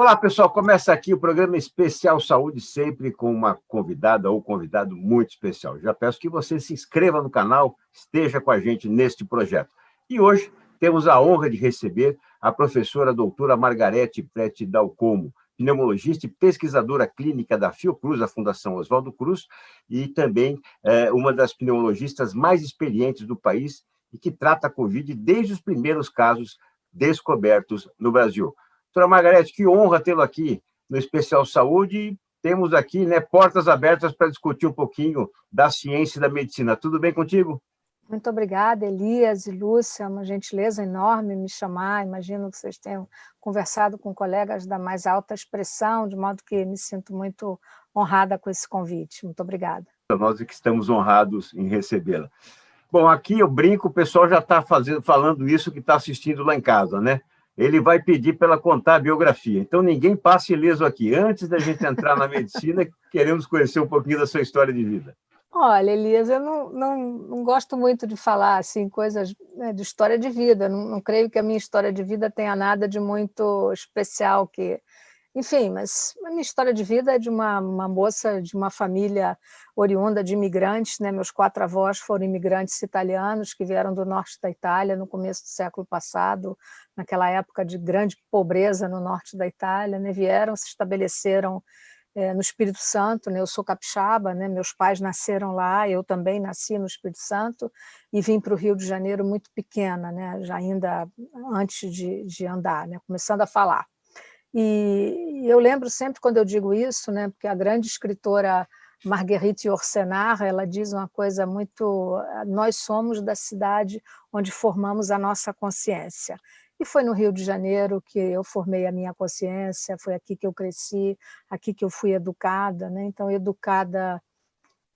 Olá, pessoal. Começa aqui o programa Especial Saúde, sempre com uma convidada ou convidado muito especial. Já peço que você se inscreva no canal, esteja com a gente neste projeto. E hoje temos a honra de receber a professora doutora Margarete Prete Dalcomo, pneumologista e pesquisadora clínica da Fiocruz, a Fundação Oswaldo Cruz, e também uma das pneumologistas mais experientes do país e que trata a Covid desde os primeiros casos descobertos no Brasil. Doutora Margarete, que honra tê-lo aqui no Especial Saúde. Temos aqui, portas abertas para discutir um pouquinho da ciência e da medicina. Tudo bem contigo? Muito obrigada, Elias e Lúcia. É uma gentileza enorme me chamar. Imagino que vocês tenham conversado com colegas da mais alta expressão, de modo que me sinto muito honrada com esse convite. Muito obrigada. Nós é que estamos honrados em recebê-la. Bom, aqui eu brinco, o pessoal já está falando isso que está assistindo lá em casa, né? Ele vai pedir para ela contar a biografia. Então, ninguém passe ileso aqui. Antes da gente entrar na medicina, queremos conhecer um pouquinho da sua história de vida. Olha, Elias, eu não gosto muito de falar assim, coisas de história de vida. Não creio que a minha história de vida tenha nada de muito especial que... Enfim, mas a minha história de vida é de uma moça de uma família oriunda de imigrantes, né? Meus 4 avós foram imigrantes italianos que vieram do norte da Itália no começo do século passado, naquela época de grande pobreza no norte da Itália, né? Vieram, se estabeleceram no Espírito Santo, né? Eu sou capixaba, né? Meus pais nasceram lá, eu também nasci no Espírito Santo e vim para o Rio de Janeiro muito pequena, né? Já ainda antes de andar, né? Começando a falar. E eu lembro sempre quando eu digo isso, né, porque a grande escritora Marguerite Yourcenar, ela diz uma coisa muito... Nós somos da cidade onde formamos a nossa consciência. E foi no Rio de Janeiro que eu formei a minha consciência, foi aqui que eu cresci, aqui que eu fui educada, né? Então, educada...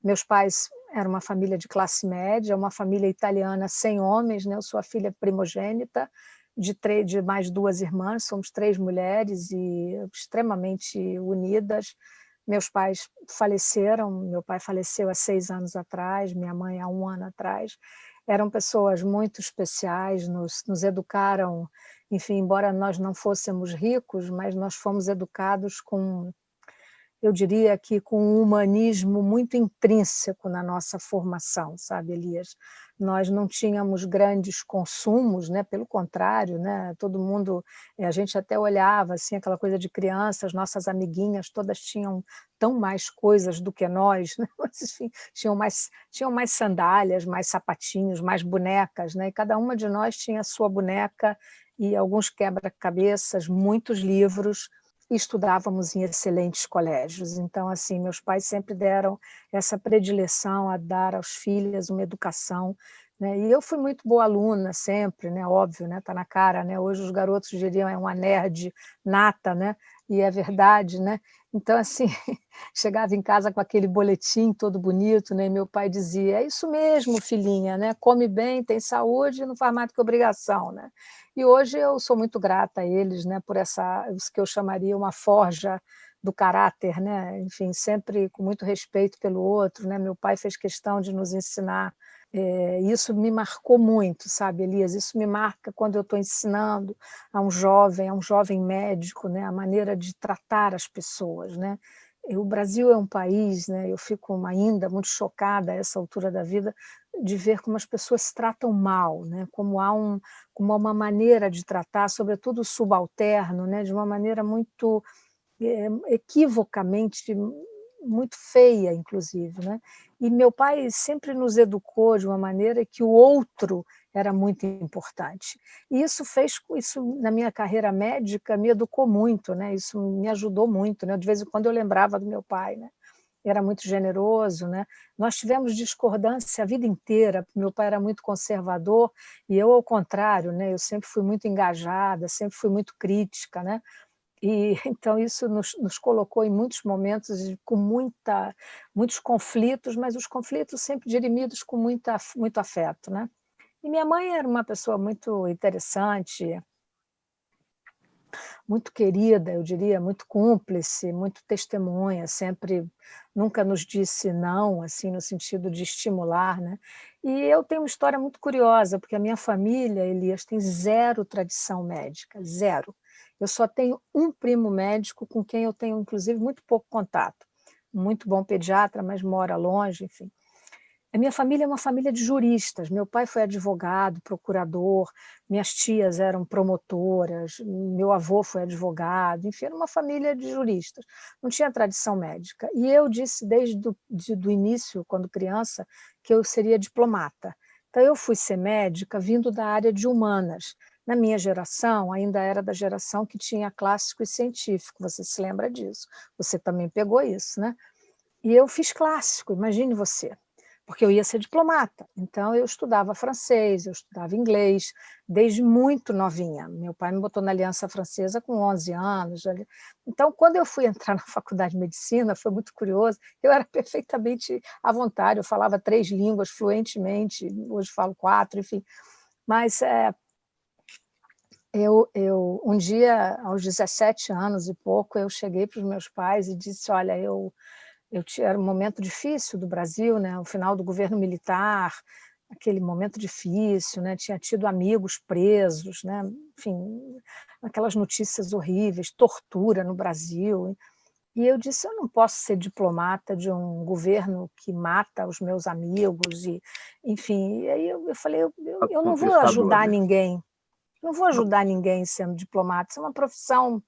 Meus pais eram uma família de classe média, uma família italiana sem homens, né? Eu sou a filha primogênita, de mais 2 irmãs, somos 3 mulheres e extremamente unidas. Meus pais faleceram, meu pai faleceu há 6 anos atrás, minha mãe há 1 ano atrás. Eram pessoas muito especiais, nos educaram, enfim, embora nós não fôssemos ricos, mas nós fomos educados com... eu diria que com um humanismo muito intrínseco na nossa formação, sabe, Elias? Nós não tínhamos grandes consumos, né? Pelo contrário, né? Todo mundo, a gente até olhava assim, aquela coisa de crianças, nossas amiguinhas todas tinham tão mais coisas do que nós, né? Mas, enfim, tinham mais sandálias, mais sapatinhos, mais bonecas, né? E cada uma de nós tinha a sua boneca e alguns quebra-cabeças, muitos livros, e estudávamos em excelentes colégios. Então, assim, meus pais sempre deram essa predileção a dar aos filhos uma educação, né? E eu fui muito boa aluna sempre, né? Óbvio, né? Tá na cara, né? Hoje os garotos diriam é uma nerd nata, né? E é verdade, né? Então, assim, chegava em casa com aquele boletim todo bonito, né? E meu pai dizia: é isso mesmo, filhinha, né? Come bem, tem saúde, não faz mais do que obrigação, né? E hoje eu sou muito grata a eles, né? Por isso que eu chamaria uma forja do caráter, né? Enfim, sempre com muito respeito pelo outro, né? Meu pai fez questão de nos ensinar. Isso me marcou muito, sabe, Elias? Isso me marca quando eu estou ensinando a um jovem médico, né? A maneira de tratar as pessoas, né? O Brasil é um país, né? Eu fico ainda muito chocada a essa altura da vida de ver como as pessoas se tratam mal, né? Como há uma maneira de tratar, sobretudo o subalterno, né? De uma maneira muito equivocamente muito feia, inclusive, né? E meu pai sempre nos educou de uma maneira que o outro era muito importante. E isso na minha carreira médica me educou muito, né? Isso me ajudou muito, né? De vez em quando eu lembrava do meu pai, né? Era muito generoso, né? Nós tivemos discordância a vida inteira. Meu pai era muito conservador e eu, ao contrário, né? Eu sempre fui muito engajada, sempre fui muito crítica, né? E então isso nos colocou em muitos momentos com muitos conflitos, mas os conflitos sempre dirimidos com muito afeto, né? E minha mãe era uma pessoa muito interessante, muito querida, eu diria, muito cúmplice, muito testemunha, sempre nunca nos disse não, assim, no sentido de estimular, né? E eu tenho uma história muito curiosa, porque a minha família, Elias, tem 0 tradição médica, 0. Eu só tenho um primo médico com quem eu tenho, inclusive, muito pouco contato. Muito bom pediatra, mas mora longe, enfim. A minha família é uma família de juristas. Meu pai foi advogado, procurador, minhas tias eram promotoras, meu avô foi advogado, enfim, era uma família de juristas. Não tinha tradição médica. E eu disse desde do início, quando criança, que eu seria diplomata. Então, eu fui ser médica vindo da área de humanas. Na minha geração, ainda era da geração que tinha clássico e científico, você se lembra disso. Você também pegou isso, né? E eu fiz clássico, imagine você, porque eu ia ser diplomata. Então, eu estudava francês, eu estudava inglês, desde muito novinha. Meu pai me botou na Aliança Francesa com 11 anos. Então, quando eu fui entrar na faculdade de medicina, foi muito curioso, eu era perfeitamente à vontade, eu falava 3 línguas fluentemente, hoje falo 4, enfim. Mas um dia, aos 17 anos e pouco, eu cheguei para os meus pais e disse, olha, era um momento difícil do Brasil, né? O final do governo militar, aquele momento difícil, né? Tinha tido amigos presos, né? Enfim, aquelas notícias horríveis, tortura no Brasil. E eu disse, eu não posso ser diplomata de um governo que mata os meus amigos, e, enfim. E aí eu falei, eu não vou Contestador, ajudar né? ninguém, não vou ajudar ninguém sendo diplomata, isso é uma profissão,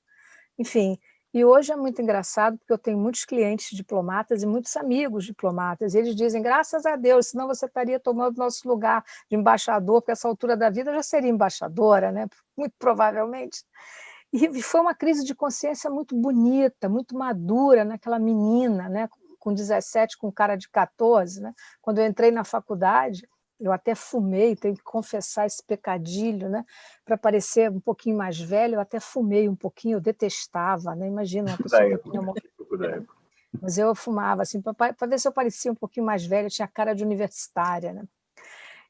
enfim. E hoje é muito engraçado, porque eu tenho muitos clientes diplomatas e muitos amigos diplomatas, e eles dizem, graças a Deus, senão você estaria tomando nosso lugar de embaixador, porque essa altura da vida eu já seria embaixadora, né? Muito provavelmente. E foi uma crise de consciência muito bonita, muito madura naquela menina, né? Com 17, com cara de 14, né? Quando eu entrei na faculdade, eu até fumei, tenho que confessar esse pecadilho, né? Para parecer um pouquinho mais velho, eu até fumei um pouquinho, eu detestava, né? Imagina uma Da pessoa com época. pneumonia. Da época. Mas eu fumava, assim, para ver se eu parecia um pouquinho mais velha, eu tinha cara de universitária, né?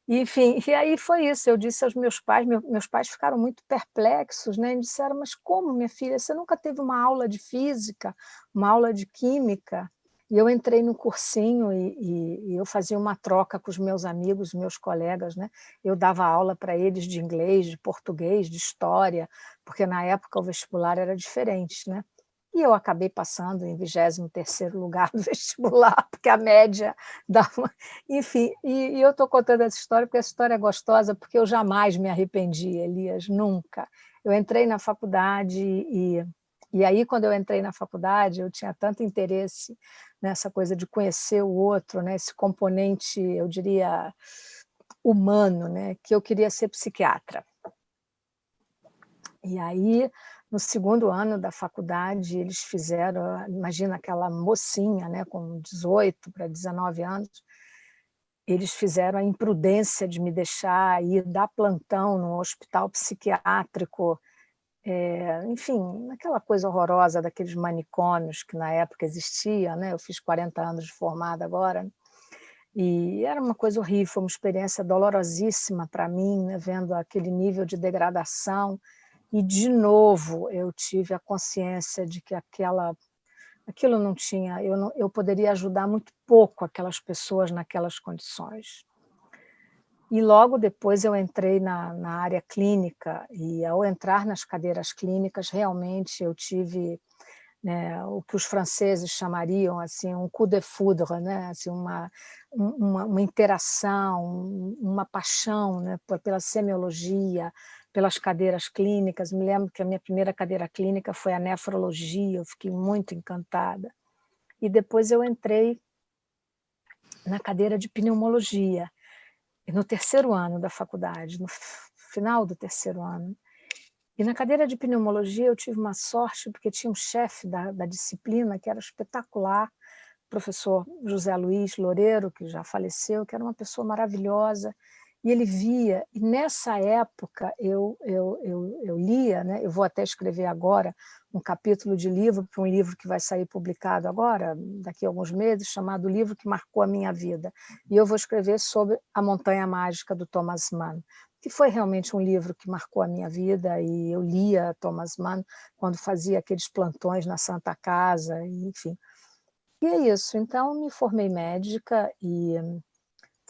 E, enfim, e aí foi isso, eu disse aos meus pais, meus pais ficaram muito perplexos, né? E disseram, mas como, minha filha, você nunca teve uma aula de física, uma aula de química? E eu entrei no cursinho e eu fazia uma troca com os meus amigos, meus colegas, né? Eu dava aula para eles de inglês, de português, de história, porque na época o vestibular era diferente, né? E eu acabei passando em 23º lugar do vestibular, porque a média dava... Enfim, e eu estou contando essa história porque essa história é gostosa, porque eu jamais me arrependi, Elias, nunca. Eu entrei na faculdade e aí, quando eu entrei na faculdade, eu tinha tanto interesse nessa coisa de conhecer o outro, né, esse componente, eu diria, humano, né, que eu queria ser psiquiatra. E aí, no 2º ano da faculdade, eles fizeram, imagina aquela mocinha, né, com 18 para 19 anos, eles fizeram a imprudência de me deixar ir dar plantão no hospital psiquiátrico, enfim, aquela coisa horrorosa daqueles manicômios que na época existia, né? Eu fiz 40 anos de formada agora, e era uma coisa horrível, foi uma experiência dolorosíssima para mim, né? Vendo aquele nível de degradação. E, de novo, eu tive a consciência de que aquilo não tinha, eu poderia ajudar muito pouco aquelas pessoas naquelas condições. E logo depois eu entrei na área clínica, e ao entrar nas cadeiras clínicas, realmente eu tive, né, o que os franceses chamariam assim, um coup de foudre, né, assim, uma interação, uma paixão, né, pela semiologia, pelas cadeiras clínicas. Me lembro que a minha primeira cadeira clínica foi a nefrologia, eu fiquei muito encantada. E depois eu entrei na cadeira de pneumologia, no 3º ano da faculdade, no final do 3º ano. E na cadeira de pneumologia eu tive uma sorte, porque tinha um chefe da disciplina que era espetacular, o professor José Luiz Loureiro, que já faleceu, que era uma pessoa maravilhosa, e ele via, e nessa época eu lia, né? Eu vou até escrever agora um capítulo de livro, para um livro que vai sair publicado agora, daqui a alguns meses, chamado O Livro que Marcou a Minha Vida. E eu vou escrever sobre A Montanha Mágica, do Thomas Mann, que foi realmente um livro que marcou a minha vida, e eu lia Thomas Mann quando fazia aqueles plantões na Santa Casa, enfim. E é isso, então me formei médica e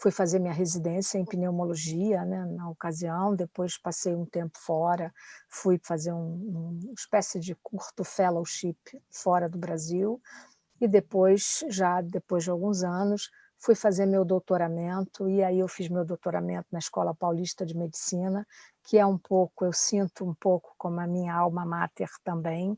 Fui fazer minha residência em pneumologia, né, na ocasião, depois passei um tempo fora, fui fazer uma espécie de curto fellowship fora do Brasil, e depois, já depois de alguns anos, fui fazer meu doutoramento, e aí eu fiz meu doutoramento na Escola Paulista de Medicina, que é um pouco, eu sinto um pouco como a minha alma mater também,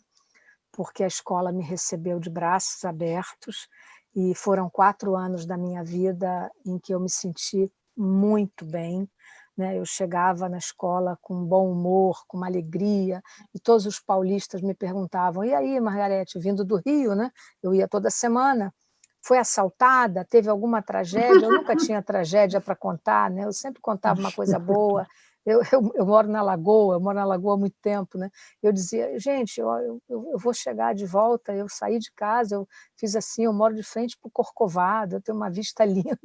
porque a escola me recebeu de braços abertos, e foram 4 anos da minha vida em que eu me senti muito bem, né? Eu chegava na escola com bom humor, com uma alegria, e todos os paulistas me perguntavam: e aí, Margarete, vindo do Rio, né? Eu ia toda semana. Foi assaltada? Teve alguma tragédia? Eu nunca tinha tragédia para contar, né? Eu sempre contava uma coisa boa. Eu moro na Lagoa, eu moro na Lagoa há muito tempo, né? Eu dizia, gente, eu vou chegar de volta, eu saí de casa, eu fiz assim, eu moro de frente para o Corcovado, eu tenho uma vista linda.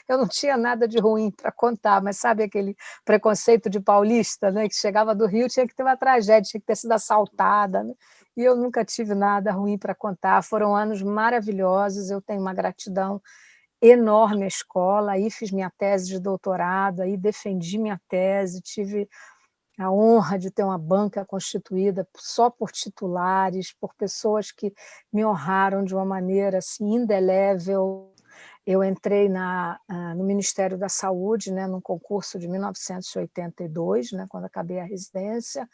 Eu não tinha nada de ruim para contar, mas sabe aquele preconceito de paulista, né? Que chegava do Rio, tinha que ter uma tragédia, tinha que ter sido assaltada, né? E eu nunca tive nada ruim para contar. Foram anos maravilhosos, eu tenho uma gratidão enorme à escola, aí fiz minha tese de doutorado, aí defendi minha tese, tive a honra de ter uma banca constituída só por titulares, por pessoas que me honraram de uma maneira assim indelével. Eu entrei no Ministério da Saúde, né, num concurso de 1982, né, quando acabei a residência,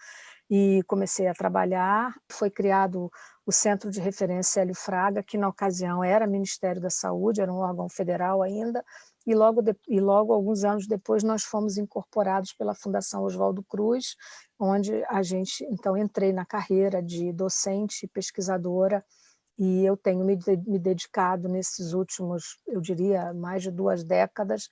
e comecei a trabalhar. Foi criado o Centro de Referência Hélio Fraga, que na ocasião era Ministério da Saúde, era um órgão federal ainda, e logo alguns anos depois nós fomos incorporados pela Fundação Oswaldo Cruz, onde a gente, então, entrei na carreira de docente e pesquisadora, e eu tenho me dedicado nesses últimos, eu diria, mais de 2 décadas.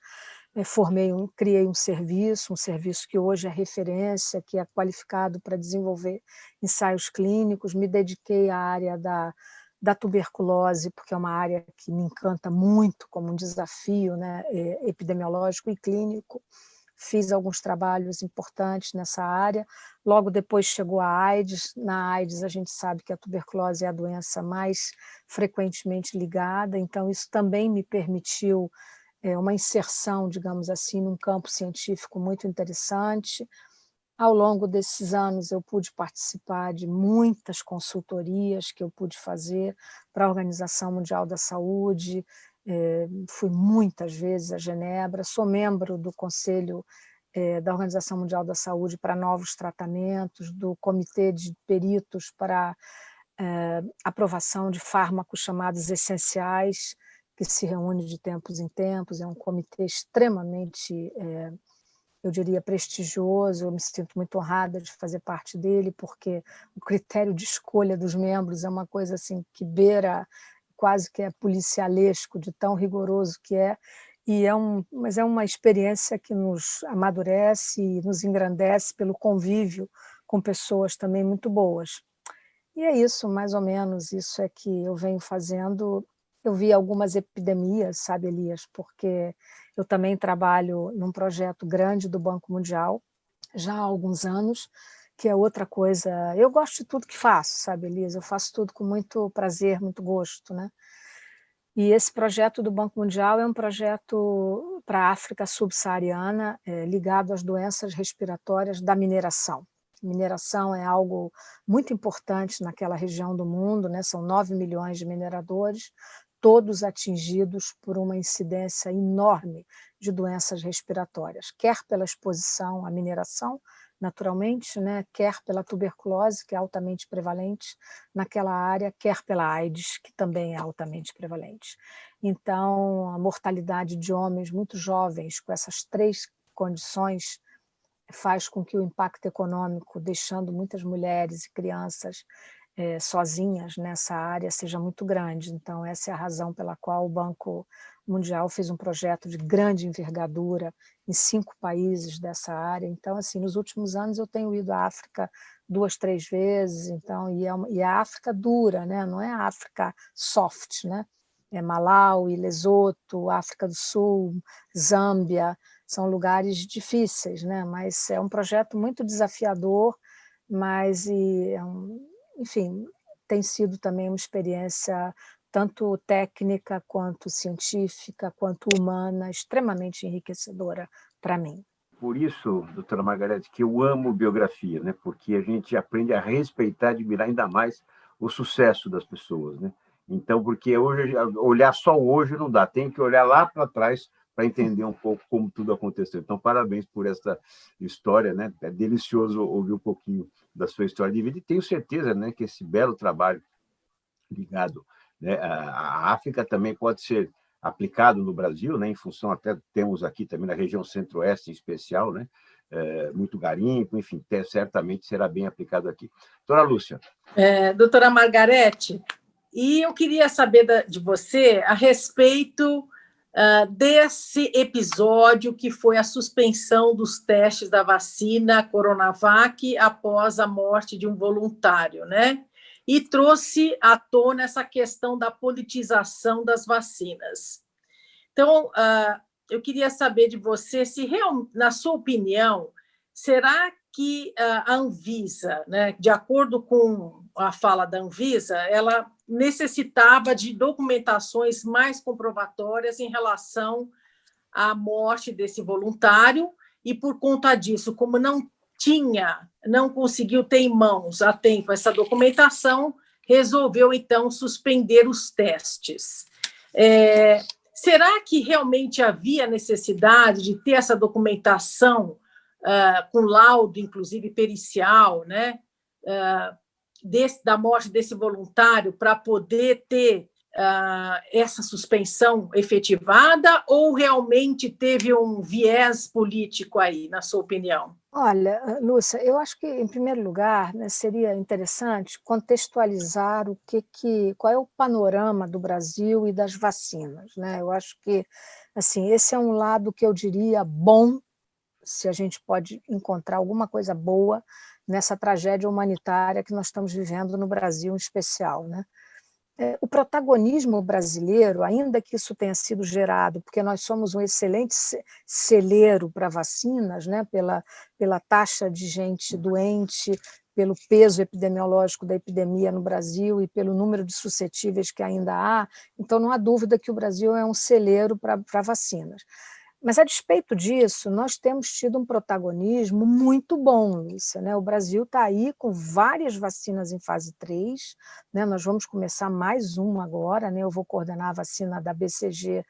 Criei um serviço que hoje é referência, que é qualificado para desenvolver ensaios clínicos. Me dediquei à área da tuberculose, porque é uma área que me encanta muito como um desafio, né, epidemiológico e clínico. Fiz alguns trabalhos importantes nessa área. Logo depois chegou a AIDS. Na AIDS, a gente sabe que a tuberculose é a doença mais frequentemente ligada, então isso também me permitiu uma inserção, digamos assim, num campo científico muito interessante. Ao longo desses anos, eu pude participar de muitas consultorias que eu pude fazer para a Organização Mundial da Saúde. Fui muitas vezes a Genebra, sou membro do Conselho da Organização Mundial da Saúde para novos tratamentos, do Comitê de Peritos para aprovação de fármacos chamados essenciais, que se reúne de tempos em tempos. É um comitê extremamente, eu diria, prestigioso. Eu me sinto muito honrada de fazer parte dele, porque o critério de escolha dos membros é uma coisa assim que beira, quase que é policialesco, de tão rigoroso que é. Mas é uma experiência que nos amadurece e nos engrandece pelo convívio com pessoas também muito boas. E é isso, mais ou menos, isso é que eu venho fazendo. Eu vi algumas epidemias, sabe, Elias, porque eu também trabalho num projeto grande do Banco Mundial, já há alguns anos, que é outra coisa. Eu gosto de tudo que faço, sabe, Elias? Eu faço tudo com muito prazer, muito gosto, né? E esse projeto do Banco Mundial é um projeto para a África subsaariana, ligado às doenças respiratórias da mineração. Mineração é algo muito importante naquela região do mundo, né? São 9 milhões de mineradores, todos atingidos por uma incidência enorme de doenças respiratórias, quer pela exposição à mineração, naturalmente, né? Quer pela tuberculose, que é altamente prevalente naquela área, quer pela AIDS, que também é altamente prevalente. Então, a mortalidade de homens muito jovens com essas 3 condições faz com que o impacto econômico, deixando muitas mulheres e crianças sozinhas nessa área, seja muito grande. Então, essa é a razão pela qual o Banco Mundial fez um projeto de grande envergadura em 5 países dessa área. Então, assim, nos últimos anos eu tenho ido à África 2, 3 vezes, então, e a África dura, né? Não é a África soft, né? É Malawi, Lesoto, África do Sul, Zâmbia, são lugares difíceis, né? Mas é um projeto muito desafiador, mas enfim, tem sido também uma experiência tanto técnica, quanto científica, quanto humana, extremamente enriquecedora para mim. Por isso, doutora Margarete, que eu amo biografia, né? Porque a gente aprende a respeitar e admirar ainda mais o sucesso das pessoas, né? Então, porque hoje, olhar só hoje não dá, tem que olhar lá para trás para entender um pouco como tudo aconteceu. Então, parabéns por essa história, né? É delicioso ouvir um pouquinho da sua história de vida e tenho certeza, né, que esse belo trabalho ligado, né, à África também pode ser aplicado no Brasil, né, em função até temos aqui também na região centro-oeste em especial, né, muito garimpo, enfim, certamente será bem aplicado aqui. Doutora Lúcia. Doutora Margarete, e eu queria saber de você a respeito desse episódio que foi a suspensão dos testes da vacina Coronavac após a morte de um voluntário, né? E trouxe à tona essa questão da politização das vacinas. Então, eu queria saber de você se, na sua opinião, será que a Anvisa, né, de acordo com a fala da Anvisa, ela necessitava de documentações mais comprobatórias em relação à morte desse voluntário e, por conta disso, como não conseguiu ter em mãos a tempo essa documentação, resolveu, então, suspender os testes. Será que realmente havia necessidade de ter essa documentação com laudo, inclusive pericial, né, da morte desse voluntário para poder ter essa suspensão efetivada ou realmente teve um viés político aí, na sua opinião? Olha, Lúcia, eu acho que, em primeiro lugar, né, seria interessante contextualizar qual é o panorama do Brasil e das vacinas, né? Eu acho que assim, esse é um lado que eu diria bom, se a gente pode encontrar alguma coisa boa nessa tragédia humanitária que nós estamos vivendo no Brasil, em especial, né? O protagonismo brasileiro, ainda que isso tenha sido gerado, porque nós somos um excelente celeiro para vacinas, né, pela taxa de gente doente, pelo peso epidemiológico da epidemia no Brasil e pelo número de suscetíveis que ainda há, então não há dúvida que o Brasil é um celeiro para vacinas. Mas, a despeito disso, nós temos tido um protagonismo muito bom, Lúcia, né? O Brasil está aí com várias vacinas em fase 3, né? Nós vamos começar mais uma agora, né? Eu vou coordenar a vacina da BCG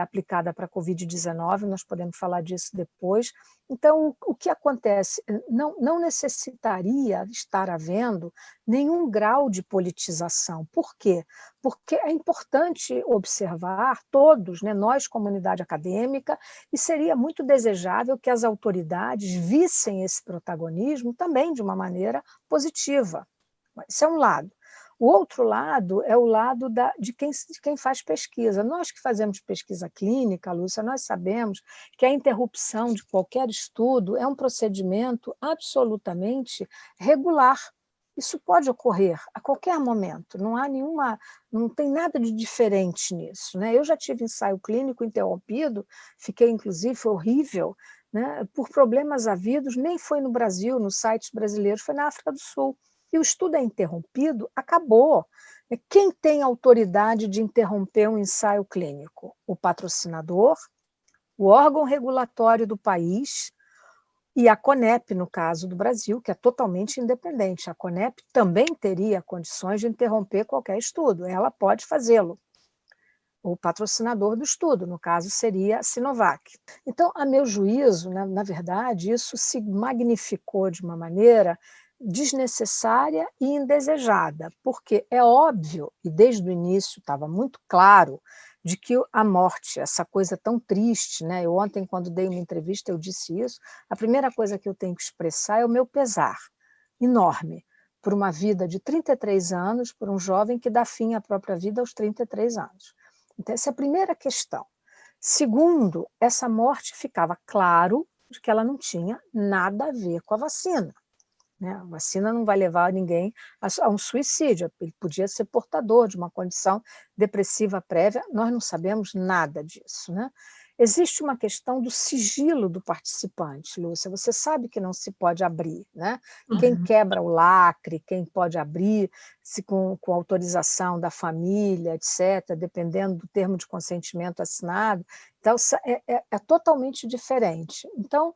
aplicada para a Covid-19, nós podemos falar disso depois. Então, o que acontece? Não necessitaria estar havendo nenhum grau de politização. Por quê? Porque é importante observar todos, né, nós, comunidade acadêmica, e seria muito desejável que as autoridades vissem esse protagonismo também de uma maneira positiva. Esse é um lado. O outro lado é o lado de quem faz pesquisa. Nós que fazemos pesquisa clínica, Lúcia, nós sabemos que a interrupção de qualquer estudo é um procedimento absolutamente regular. Isso pode ocorrer a qualquer momento, não tem nada de diferente nisso, né? Eu já tive ensaio clínico interrompido, fiquei, inclusive, foi horrível, né, por problemas havidos, nem foi no Brasil, nos sites brasileiros, foi na África do Sul. E o estudo é interrompido, acabou. Quem tem autoridade de interromper um ensaio clínico? O patrocinador, o órgão regulatório do país e a CONEP, no caso do Brasil, que é totalmente independente. A CONEP também teria condições de interromper qualquer estudo, ela pode fazê-lo. O patrocinador do estudo, no caso, seria a Sinovac. Então, a meu juízo, na verdade, isso se magnificou de uma maneira desnecessária e indesejada, porque é óbvio, e desde o início estava muito claro, de que a morte, essa coisa tão triste, né? Eu ontem, quando dei uma entrevista, eu disse isso, a primeira coisa que eu tenho que expressar é o meu pesar enorme por uma vida de 33 anos, por um jovem que dá fim à própria vida aos 33 anos. Então, essa é a primeira questão. Segundo, essa morte ficava claro de que ela não tinha nada a ver com a vacina. Né? A vacina não vai levar ninguém a um suicídio, ele podia ser portador de uma condição depressiva prévia, nós não sabemos nada disso. Né? existe uma questão do sigilo do participante, Lúcia. Você sabe que não se pode abrir, né? Quem quebra o lacre, quem pode abrir, se com autorização da família, etc., dependendo do termo de consentimento assinado. Então, é totalmente diferente. Então,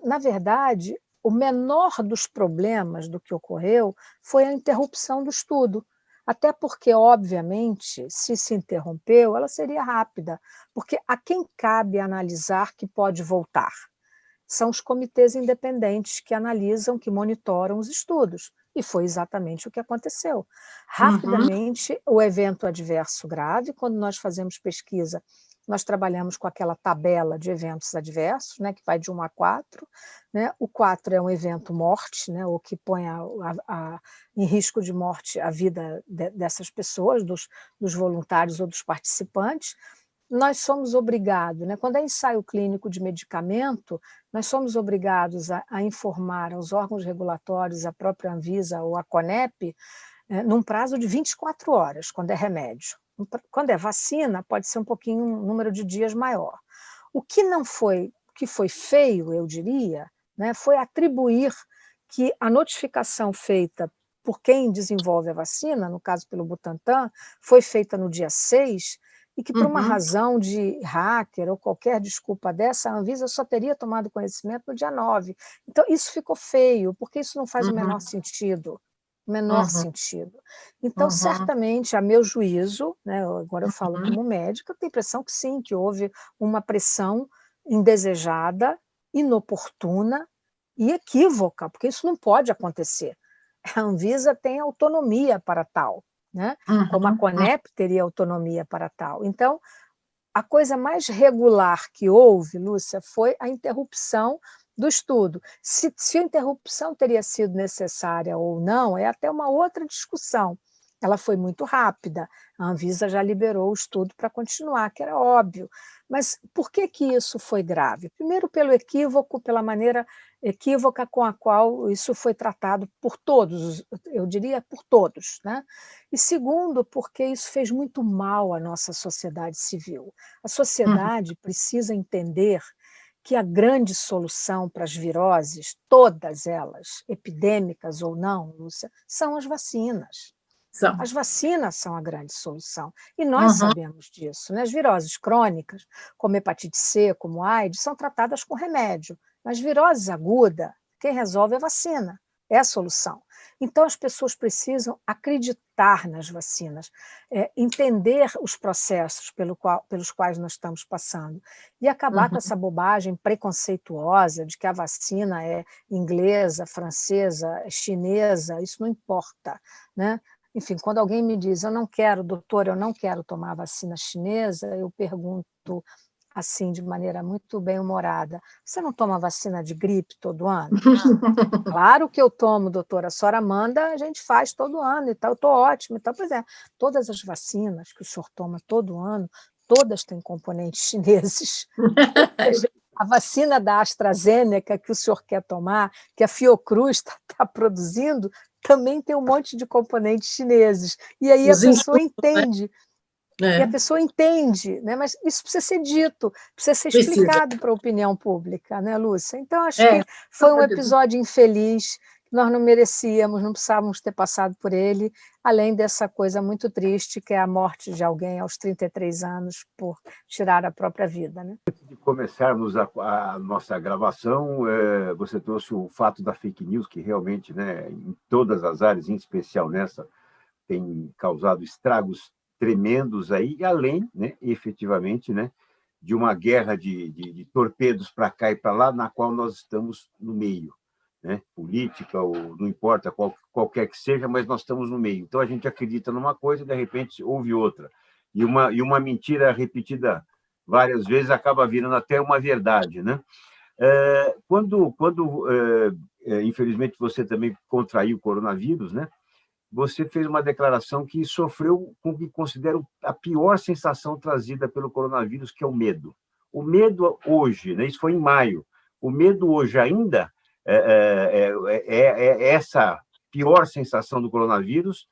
na verdade, o menor dos problemas do que ocorreu foi a interrupção do estudo. Até porque, obviamente, se interrompeu, ela seria rápida, porque a quem cabe analisar que pode voltar? São os comitês independentes que analisam, que monitoram os estudos. E foi exatamente o que aconteceu. Rapidamente, o evento adverso grave, quando nós fazemos pesquisa, nós trabalhamos com aquela tabela de eventos adversos, né, que vai de 1 a 4. Né? O 4 é um evento morte, né, ou que põe em risco de morte a vida dessas pessoas, dos voluntários ou dos participantes. Nós somos obrigados, né, quando é ensaio clínico de medicamento, nós somos obrigados a informar aos órgãos regulatórios, a própria Anvisa ou a Conep, num prazo de 24 horas, quando é remédio. Quando é vacina, pode ser um número de dias maior. O que foi feio, eu diria, né, foi atribuir que a notificação feita por quem desenvolve a vacina, no caso pelo Butantan, foi feita no dia 6, e que por uma razão de hacker ou qualquer desculpa dessa, a Anvisa só teria tomado conhecimento no dia 9. Então, isso ficou feio, porque isso não faz o menor sentido. Menor sentido. Então, certamente, a meu juízo, né, agora eu falo como médica, eu tenho a impressão que sim, que houve uma pressão indesejada, inoportuna e equívoca, porque isso não pode acontecer. A Anvisa tem autonomia para tal, né? Como a Conep teria autonomia para tal. Então, a coisa mais regular que houve, Lúcia, foi a interrupção do estudo. Se a interrupção teria sido necessária ou não, é até uma outra discussão. Ela foi muito rápida, a Anvisa já liberou o estudo para continuar, que era óbvio. Mas por que isso foi grave? Primeiro, pelo equívoco, pela maneira equívoca com a qual isso foi tratado por todos, eu diria por todos, né? E segundo, porque isso fez muito mal à nossa sociedade civil. A sociedade precisa entender que a grande solução para as viroses, todas elas, epidêmicas ou não, Lúcia, são as vacinas. As vacinas são a grande solução. E nós sabemos disso. Né? As viroses crônicas, como hepatite C, como AIDS, são tratadas com remédio. Mas virose aguda, quem resolve é a vacina, é a solução. Então, as pessoas precisam acreditar nas vacinas, entender os processos pelos quais nós estamos passando e acabar com essa bobagem preconceituosa de que a vacina é inglesa, francesa, chinesa, isso não importa, né? Enfim, quando alguém me diz, doutor, eu não quero tomar a vacina chinesa, eu pergunto assim, de maneira muito bem-humorada, você não toma vacina de gripe todo ano? Claro que eu tomo, doutora, a senhora manda, a gente faz todo ano e tal, eu estou ótima e tal. Pois é, todas as vacinas que o senhor toma todo ano, todas têm componentes chineses. A vacina da AstraZeneca que o senhor quer tomar, que a Fiocruz está produzindo, também tem um monte de componentes chineses. E aí a pessoa entende. E a pessoa entende, né? Mas isso precisa ser dito, precisa ser explicado para a opinião pública, né, Lúcia? Então, acho que foi um episódio infeliz, que nós não merecíamos, não precisávamos ter passado por ele, além dessa coisa muito triste, que é a morte de alguém aos 33 anos por tirar a própria vida. Né? Antes de começarmos a nossa gravação, você trouxe o fato da fake news, que realmente, né, em todas as áreas, em especial nessa, tem causado estragos tremendos aí, além, né, efetivamente, né, de uma guerra de torpedos para cá e para lá, na qual nós estamos no meio, né? Política, ou não importa qualquer que seja, mas nós estamos no meio. Então, a gente acredita numa coisa e, de repente, houve outra. E uma mentira repetida várias vezes acaba virando até uma verdade. Né? Infelizmente, você também contraiu o coronavírus, né? Você fez uma declaração que sofreu com o que considero a pior sensação trazida pelo coronavírus, que é o medo. O medo hoje, né, isso foi em maio, o medo hoje ainda é essa pior sensação do coronavírus,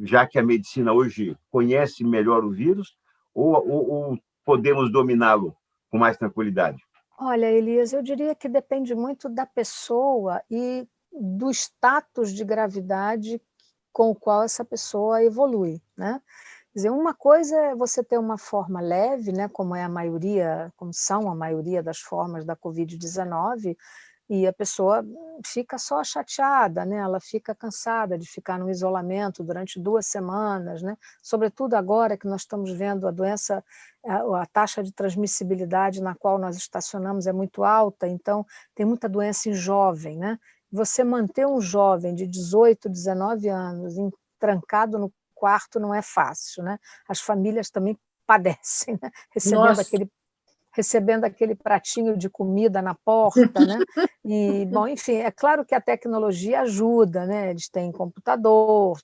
já que a medicina hoje conhece melhor o vírus, ou podemos dominá-lo com mais tranquilidade? Olha, Elias, eu diria que depende muito da pessoa e do status de gravidade com o qual essa pessoa evolui, né? Quer dizer, uma coisa é você ter uma forma leve, né, como é a maioria, como são a maioria das formas da Covid-19, e a pessoa fica só chateada, né? Ela fica cansada de ficar no isolamento durante 2 semanas, né? Sobretudo agora que nós estamos vendo a doença, a taxa de transmissibilidade na qual nós estacionamos é muito alta, então tem muita doença em jovem, né? Você manter um jovem de 18, 19 anos trancado no quarto não é fácil, né? As famílias também padecem, né? Nossa, Recebendo aquele pratinho de comida na porta, né? E, bom, enfim, é claro que a tecnologia ajuda, né? Eles têm computador,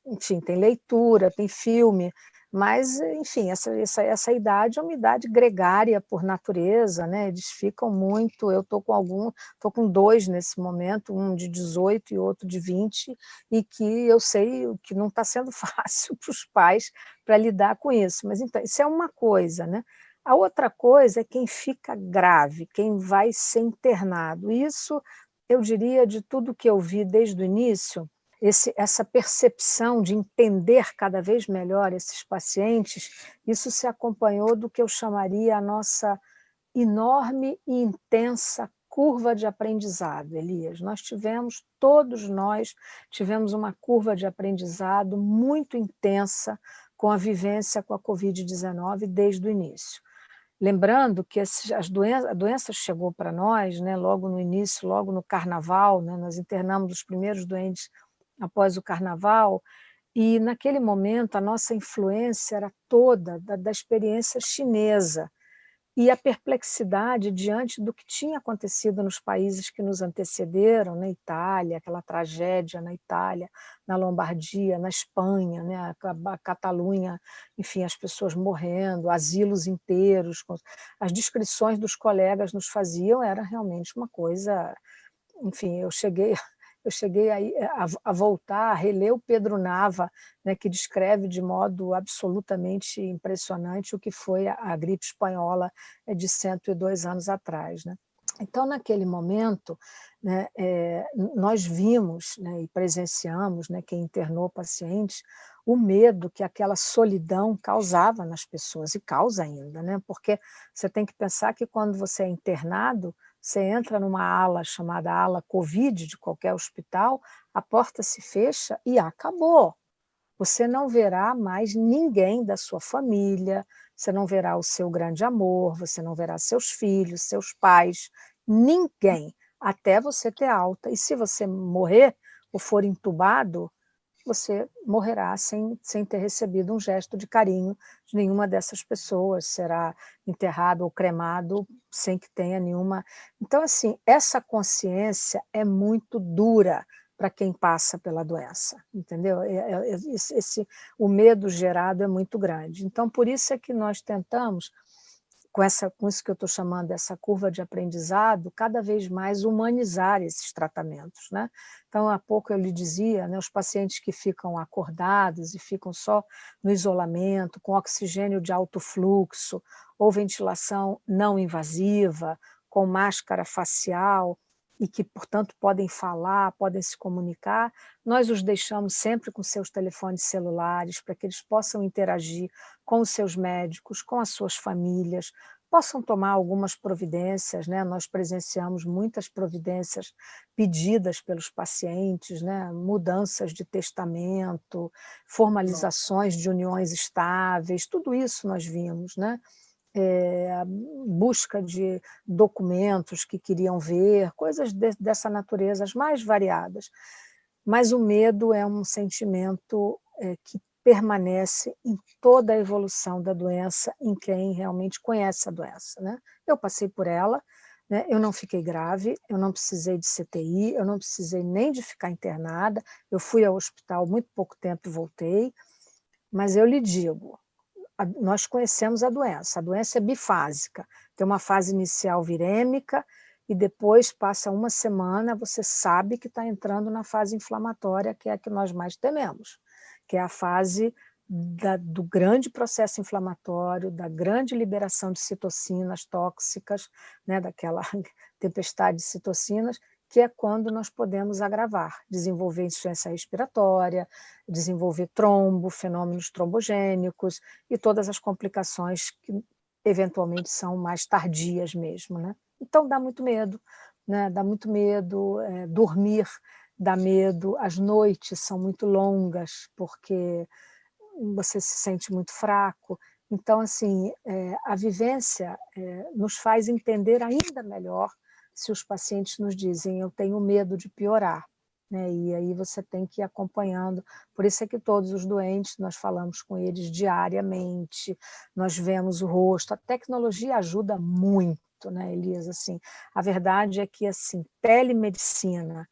enfim, tem leitura, tem filme, mas, enfim, essa idade é uma idade gregária por natureza, né? Eles ficam muito. Eu estou com 2 nesse momento, um de 18 e outro de 20, e que eu sei que não está sendo fácil para os pais para lidar com isso. Mas então, isso é uma coisa, né? A outra coisa é quem fica grave, quem vai ser internado. Isso, eu diria, de tudo que eu vi desde o início, essa percepção de entender cada vez melhor esses pacientes, isso se acompanhou do que eu chamaria a nossa enorme e intensa curva de aprendizado, Elias. Todos nós tivemos uma curva de aprendizado muito intensa com a vivência com a Covid-19 desde o início. Lembrando que a doença chegou para nós, né, logo no início, logo no carnaval, né, nós internamos os primeiros doentes após o carnaval, e naquele momento a nossa influência era toda da experiência chinesa, e a perplexidade diante do que tinha acontecido nos países que nos antecederam, na Itália, aquela tragédia na Itália, na Lombardia, na Espanha, né, a Catalunha, enfim, as pessoas morrendo, asilos inteiros. As descrições dos colegas nos faziam, era realmente uma coisa. Enfim, eu cheguei a voltar, a reler o Pedro Nava, né, que descreve de modo absolutamente impressionante o que foi a gripe espanhola de 102 anos atrás, né? Então, naquele momento, né, nós vimos, né, e presenciamos, né, quem internou pacientes, o medo que aquela solidão causava nas pessoas, e causa ainda, né? Porque você tem que pensar que quando você é internado, você entra numa ala chamada ala Covid de qualquer hospital, a porta se fecha e acabou. Você não verá mais ninguém da sua família, você não verá o seu grande amor, você não verá seus filhos, seus pais, ninguém, até você ter alta. E se você morrer ou for entubado, você morrerá sem ter recebido um gesto de carinho de nenhuma dessas pessoas, será enterrado ou cremado sem que tenha nenhuma. Então, assim, essa consciência é muito dura para quem passa pela doença, entendeu? O medo gerado é muito grande. Então, por isso é que nós tentamos, com isso que eu estou chamando dessa curva de aprendizado, cada vez mais humanizar esses tratamentos, né? Então, há pouco eu lhe dizia, né, os pacientes que ficam acordados e ficam só no isolamento, com oxigênio de alto fluxo ou ventilação não invasiva, com máscara facial, e que, portanto, podem falar, podem se comunicar, nós os deixamos sempre com seus telefones celulares para que eles possam interagir com os seus médicos, com as suas famílias, possam tomar algumas providências, né? Nós presenciamos muitas providências pedidas pelos pacientes, né? Mudanças de testamento, formalizações de uniões estáveis, tudo isso nós vimos, né? Busca de documentos que queriam ver, coisas dessa natureza, as mais variadas. Mas o medo é um sentimento que permanece em toda a evolução da doença, em quem realmente conhece a doença, né? Eu passei por ela, né? Eu não fiquei grave, eu não precisei de CTI, eu não precisei nem de ficar internada, eu fui ao hospital muito pouco tempo e voltei, mas eu lhe digo, nós conhecemos a doença é bifásica, tem uma fase inicial virêmica e depois passa uma semana, você sabe que está entrando na fase inflamatória, que é a que nós mais tememos, que é a fase do grande processo inflamatório, da grande liberação de citocinas tóxicas, né, daquela tempestade de citocinas, que é quando nós podemos agravar, desenvolver insuficiência respiratória, desenvolver trombo, fenômenos trombogênicos e todas as complicações que eventualmente são mais tardias mesmo, né? Então dá muito medo, né? Dá muito medo, dormir dá medo, as noites são muito longas porque você se sente muito fraco. Então, assim, a vivência nos faz entender ainda melhor se os pacientes nos dizem, eu tenho medo de piorar, né? E aí você tem que ir acompanhando. Por isso é que todos os doentes, nós falamos com eles diariamente, nós vemos o rosto. A tecnologia ajuda muito, né, Elisa? Assim, a verdade é que, assim, telemedicina,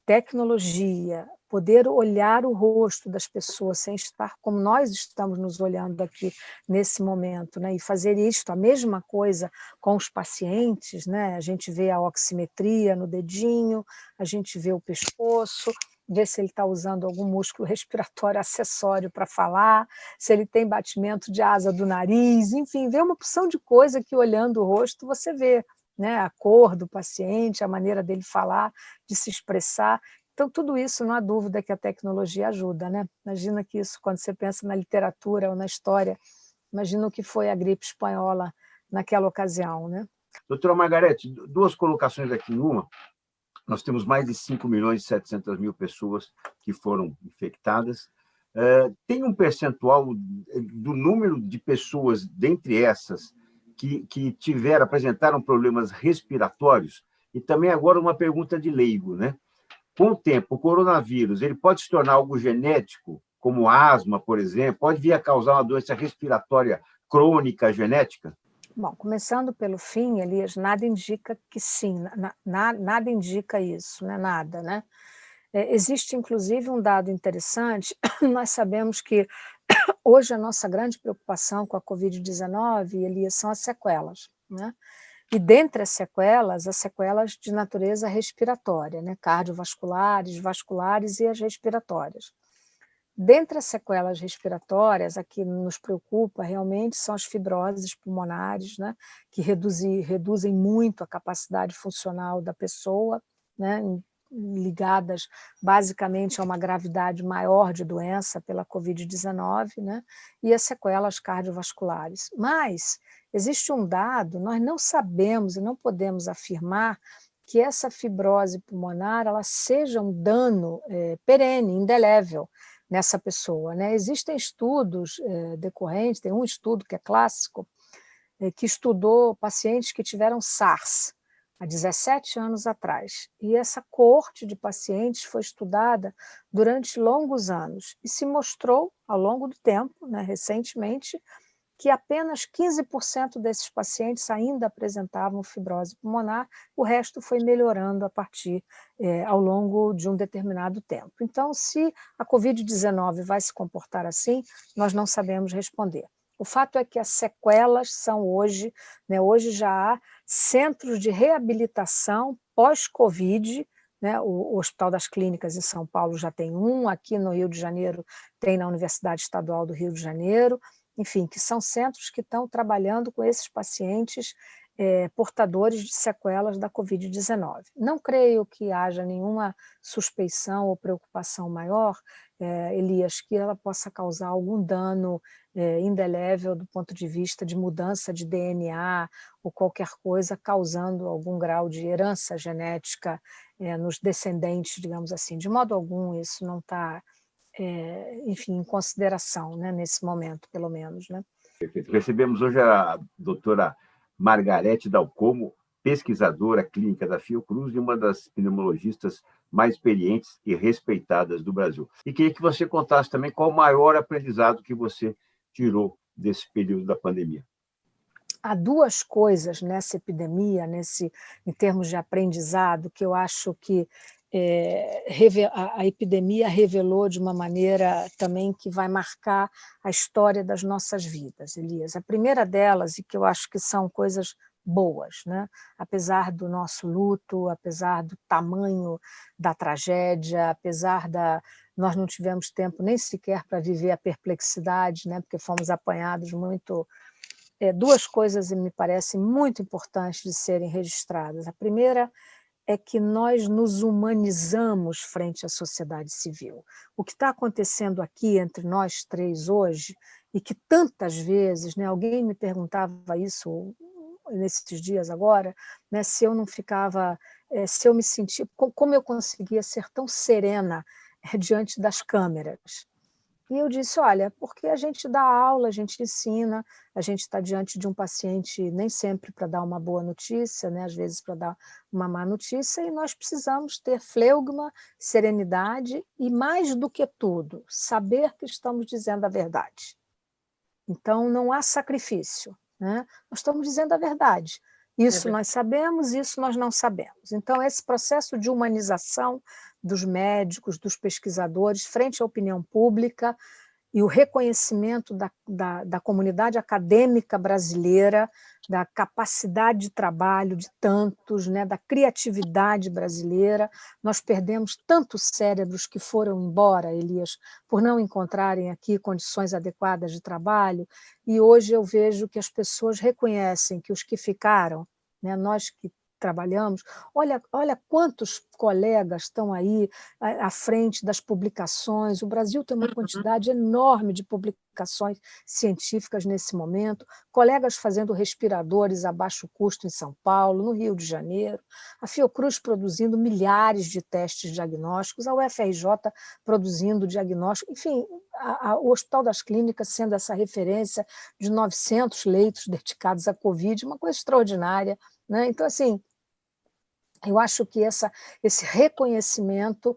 tecnologia, poder olhar o rosto das pessoas sem estar como nós estamos nos olhando aqui nesse momento, né? E fazer isto, a mesma coisa com os pacientes, né? A gente vê a oximetria no dedinho, a gente vê o pescoço, vê se ele está usando algum músculo respiratório acessório para falar, se ele tem batimento de asa do nariz, enfim, vê uma opção de coisa que olhando o rosto você vê, né? A cor do paciente, a maneira dele falar, de se expressar. Então, tudo isso, não há dúvida que a tecnologia ajuda, né? Imagina que isso, quando você pensa na literatura ou na história, imagina o que foi a gripe espanhola naquela ocasião, né? Doutora Margarete, duas colocações aqui. Uma, nós temos mais de 5.700.000 pessoas que foram infectadas. Tem um percentual do número de pessoas, dentre essas, que apresentaram problemas respiratórios? E também agora uma pergunta de leigo, né? Com o tempo, o coronavírus, ele pode se tornar algo genético, como asma, por exemplo? Pode vir a causar uma doença respiratória crônica genética? Bom, começando pelo fim, Elias, nada indica que sim, nada indica isso, né? Nada, né? Existe, inclusive, um dado interessante, nós sabemos que hoje a nossa grande preocupação com a Covid-19, Elias, são as sequelas, né? E dentre as sequelas de natureza respiratória, né? Cardiovasculares, vasculares e as respiratórias. Dentre as sequelas respiratórias, a que nos preocupa realmente são as fibroses pulmonares, né? Que reduzem muito a capacidade funcional da pessoa, né? Ligadas basicamente a uma gravidade maior de doença pela Covid-19, né? E as sequelas cardiovasculares. Mas existe um dado, nós não sabemos e não podemos afirmar que essa fibrose pulmonar ela seja um dano perene, indelével nessa pessoa, né? Existem estudos decorrentes, tem um estudo que é clássico, que estudou pacientes que tiveram SARS, há 17 anos atrás. E essa coorte de pacientes foi estudada durante longos anos e se mostrou, ao longo do tempo, né, recentemente, que apenas 15% desses pacientes ainda apresentavam fibrose pulmonar, o resto foi melhorando a partir, ao longo de um determinado tempo. Então, se a Covid-19 vai se comportar assim, nós não sabemos responder. O fato é que as sequelas são hoje, né, hoje já há centros de reabilitação pós-Covid, né, o Hospital das Clínicas em São Paulo já tem um, aqui no Rio de Janeiro tem na Universidade Estadual do Rio de Janeiro, enfim, que são centros que estão trabalhando com esses pacientes portadores de sequelas da Covid-19. Não creio que haja nenhuma suspeição ou preocupação maior, Elias, que ela possa causar algum dano indelével do ponto de vista de mudança de DNA ou qualquer coisa causando algum grau de herança genética nos descendentes, digamos assim. De modo algum, isso não está, enfim, em consideração, né, nesse momento, pelo menos, né? Perfeito. Recebemos hoje a doutora Margarete Dalcomo, pesquisadora clínica da Fiocruz e uma das pneumologistas mais experientes e respeitadas do Brasil. E queria que você contasse também qual o maior aprendizado que você tirou desse período da pandemia. Há duas coisas nessa epidemia, em termos de aprendizado, que eu acho que a epidemia revelou de uma maneira também que vai marcar a história das nossas vidas, Elias. A primeira delas, e que eu acho que são coisas boas, né? Apesar do nosso luto, apesar do tamanho da tragédia, nós não tivemos tempo nem sequer para viver a perplexidade, né? Porque fomos apanhados muito. Duas coisas me parecem muito importantes de serem registradas. A primeira é que nós nos humanizamos frente à sociedade civil. O que está acontecendo aqui entre nós três hoje, e que tantas vezes, né, alguém me perguntava isso nesses dias agora, né, se eu não ficava, se eu me sentia, como eu conseguia ser tão serena diante das câmeras. E eu disse, olha, porque a gente dá aula, a gente ensina, a gente está diante de um paciente nem sempre para dar uma boa notícia, né? Às vezes para dar uma má notícia, e nós precisamos ter fleugma, serenidade e, mais do que tudo, saber que estamos dizendo a verdade. Então, não há sacrifício, né? Nós estamos dizendo a verdade. Isso nós sabemos, isso nós não sabemos. Então, esse processo de humanização dos médicos, dos pesquisadores, frente à opinião pública, e o reconhecimento da comunidade acadêmica brasileira, da capacidade de trabalho de tantos, né, da criatividade brasileira. Nós perdemos tantos cérebros que foram embora, Elias, por não encontrarem aqui condições adequadas de trabalho, e hoje eu vejo que as pessoas reconhecem que os que ficaram, né, nós que trabalhamos, olha quantos colegas estão aí à frente das publicações. O Brasil tem uma quantidade enorme de publicações científicas nesse momento, colegas fazendo respiradores a baixo custo em São Paulo, no Rio de Janeiro, a Fiocruz produzindo milhares de testes diagnósticos, a UFRJ produzindo diagnóstico, enfim, o Hospital das Clínicas sendo essa referência de 900 leitos dedicados à Covid, uma coisa extraordinária, né? Então, assim, eu acho que esse reconhecimento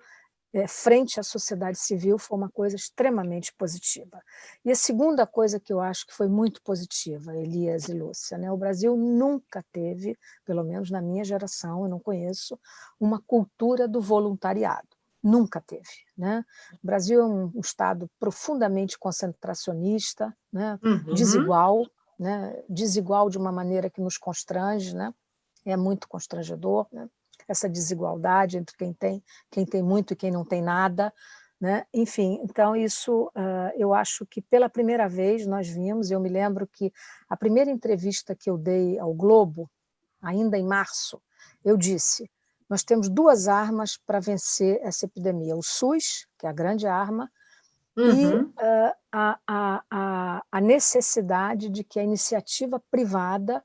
frente à sociedade civil foi uma coisa extremamente positiva. E a segunda coisa que eu acho que foi muito positiva, Elias e Lúcia, né? O Brasil nunca teve, pelo menos na minha geração, eu não conheço, uma cultura do voluntariado. Nunca teve, né? O Brasil é um estado profundamente concentracionista, né? Desigual, né? Desigual de uma maneira que nos constrange, né? É muito constrangedor, né? Essa desigualdade entre quem tem muito e quem não tem nada, né? Enfim, então isso eu acho que pela primeira vez nós vimos, eu me lembro que a primeira entrevista que eu dei ao Globo, ainda em março, eu disse, nós temos duas armas para vencer essa epidemia, o SUS, que é a grande arma, e a necessidade de que a iniciativa privada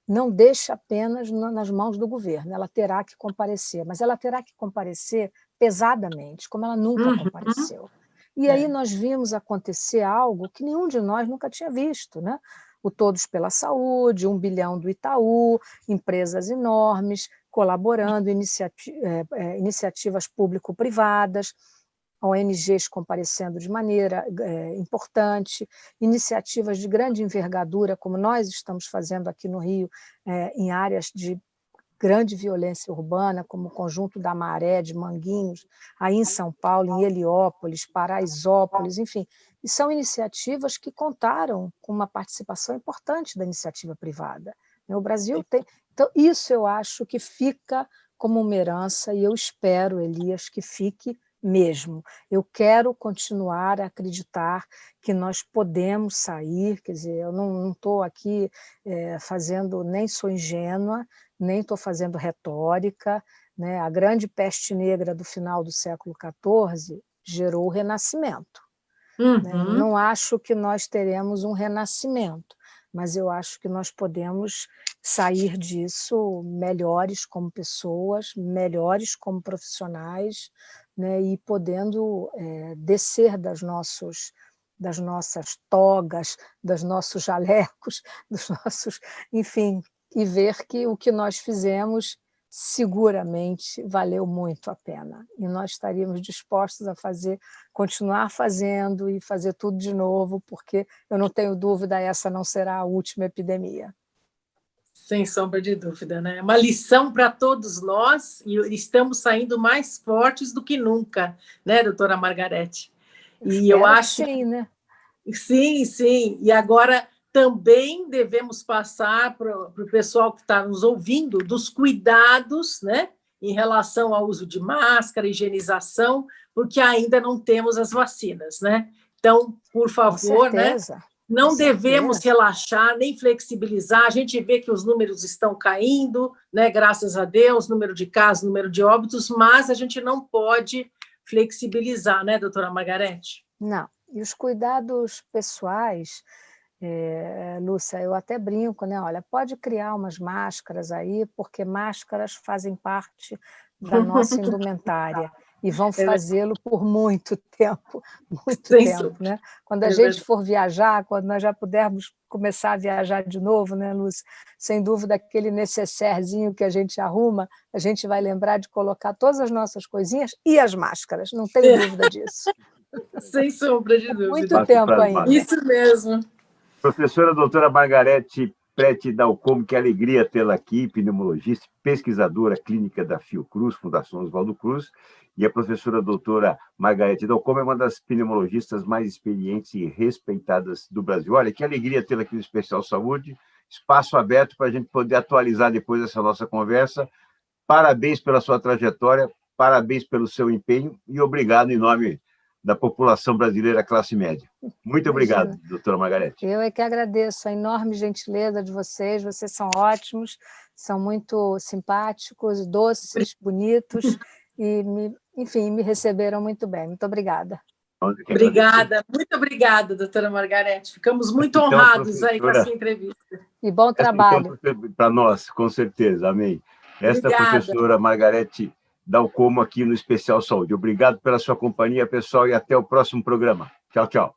não deixe apenas nas mãos do governo, ela terá que comparecer, mas ela terá que comparecer pesadamente, como ela nunca compareceu. E aí nós vimos acontecer algo que nenhum de nós nunca tinha visto, né? O Todos pela Saúde, 1 bilhão do Itaú, empresas enormes colaborando, iniciativas público-privadas, ONGs comparecendo de maneira importante, iniciativas de grande envergadura, como nós estamos fazendo aqui no Rio, em áreas de grande violência urbana, como o Conjunto da Maré, de Manguinhos, aí em São Paulo, em Heliópolis, Paraisópolis, enfim. E são iniciativas que contaram com uma participação importante da iniciativa privada. O Brasil tem... Então, isso eu acho que fica como uma herança, e eu espero, Elias, que fique mesmo. Eu quero continuar a acreditar que nós podemos sair, quer dizer, eu não estou aqui fazendo, nem sou ingênua, nem estou fazendo retórica, né? A grande peste negra do final do século XIV gerou o Renascimento. Né? Não acho que nós teremos um renascimento, mas eu acho que nós podemos sair disso melhores como pessoas, melhores como profissionais, né? E podendo descer das nossas togas, dos nossos jalecos, dos nossos, enfim, e ver que o que nós fizemos seguramente valeu muito a pena. E nós estaríamos dispostos a continuar fazendo e fazer tudo de novo, porque eu não tenho dúvida, essa não será a última epidemia. Sem sombra de dúvida, né? Uma lição para todos nós, e estamos saindo mais fortes do que nunca, né, doutora Margarete? E eu acho que sim, né? Sim, sim. E agora também devemos passar para o pessoal que está nos ouvindo dos cuidados, né, em relação ao uso de máscara, higienização, porque ainda não temos as vacinas, né? Então, por favor, né, não devemos relaxar nem flexibilizar. A gente vê que os números estão caindo, né, graças a Deus, número de casos, número de óbitos, mas a gente não pode flexibilizar, né, doutora Margarete? Não. E os cuidados pessoais, Lúcia, eu até brinco, né? Olha, pode criar umas máscaras aí, porque máscaras fazem parte da nossa indumentária e vão fazê-lo por muito tempo, né? Quando a gente for viajar, quando nós já pudermos começar a viajar de novo, né, Lúcia? Sem dúvida, aquele necessairezinho que a gente arruma, a gente vai lembrar de colocar todas as nossas coisinhas e as máscaras, não tenho dúvida disso. Sem sombra de dúvida. Muito tempo ainda. Isso mesmo. Professora doutora Margarete Prete Dalcomo, que alegria tê-la aqui, pneumologista, pesquisadora clínica da Fiocruz, Fundação Oswaldo Cruz, e a professora doutora Margarete Dalcomo é uma das pneumologistas mais experientes e respeitadas do Brasil. Olha, que alegria tê-la aqui no Especial Saúde, espaço aberto para a gente poder atualizar depois dessa nossa conversa. Parabéns pela sua trajetória, parabéns pelo seu empenho e obrigado em nome da população brasileira classe média. Muito obrigado, doutora Margarete. Eu é que agradeço a enorme gentileza de vocês são ótimos, são muito simpáticos, doces, bonitos, e, enfim, me receberam muito bem. Muito obrigada. Obrigada, muito obrigada, doutora Margarete. Ficamos muito honrados aí com a sua entrevista. E bom trabalho. Para nós, com certeza, amém. Esta professora Margarete Dalcomo aqui no Especial Saúde. Obrigado pela sua companhia, pessoal, e até o próximo programa. Tchau, tchau.